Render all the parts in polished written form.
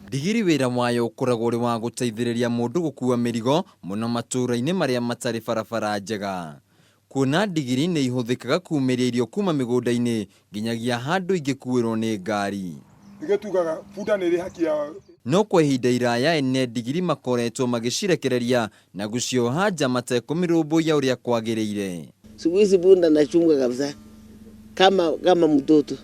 Ndigiri wĩra wayo ũkoragwo ũrĩ wa gũteithĩrĩria mũndũ gũkua mĩrigo mũno matũũra-inĩ marĩa matarĩ barabara njega. Kuona ndigiri nĩ ihũthĩkaga kumĩria irio kuma mĩgũnda-inĩ nginyagia handũ ingĩkuĩrwo nĩ ngari. No kwa ihinda iraya ene ndigiri makoretwo magĩcirekereria na gũcioha nja matekũmĩrũmbũiya ũrĩa kwagĩrĩire. Siku hizi punda nachunga kabisa kama mtoto.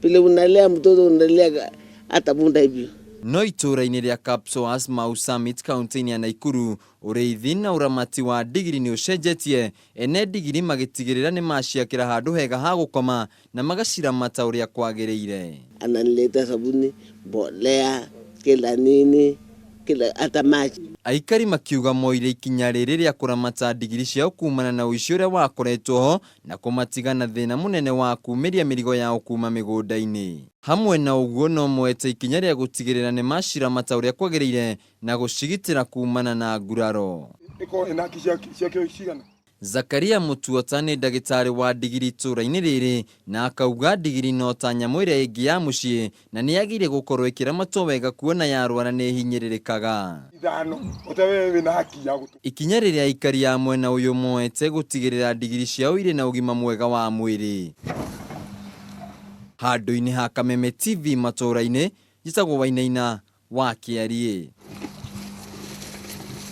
Vile unalea mtoto unalea hata punda hivyo. No itũũra-inĩ rĩa Kapsoas, Mau Summit, kaunti-inĩ ya Nakuru, ũrĩithi na ũramati wa ndigiri nĩ ũcenjetie, ene ndigiri magĩtigĩrĩra nĩ maciakĩra handũ hega ha gũkoma na magaciramata ũrĩa kwagĩrĩire. Ananileta sabuni, mbolea, kila nini, kila hata maji. Aikari makiuga moire ikinya rĩrĩ rĩa kũramata ndigiri ciao kumana na ũici ũrĩa wakoretwo ho na kũmatiga na thĩna mũnene wa kumĩria mĩrigo yao kuma mĩgũnda-inĩ. Hamwe na ũguo no moete ikinya rĩa gũtigĩrĩra nĩ maciramata ũrĩa kwagĩrĩire na gũcigitĩra kumana na nguraro. Zakaria Mutuota nĩ ndagĩtarĩ wa ndigiri itũũra-inĩ rĩrĩ na akauga ndigiri no ta nyamũ ĩrĩa ĩngĩ ya mũciĩ na nĩ yagĩrĩire gũkorwo ĩkĩramatwo wega kuona yarwara nĩ hinyĩrĩrĩkaga. Ikinya rĩrĩa aikari a mwena ũyũ moete gũtigĩrĩra ndigiri ciao irĩ na ũgima mwega wa mwĩrĩ. Handũ-inĩ ha Kameme TV matũũra-inĩ, njĩtagwo Wainaina wa Kĩarie.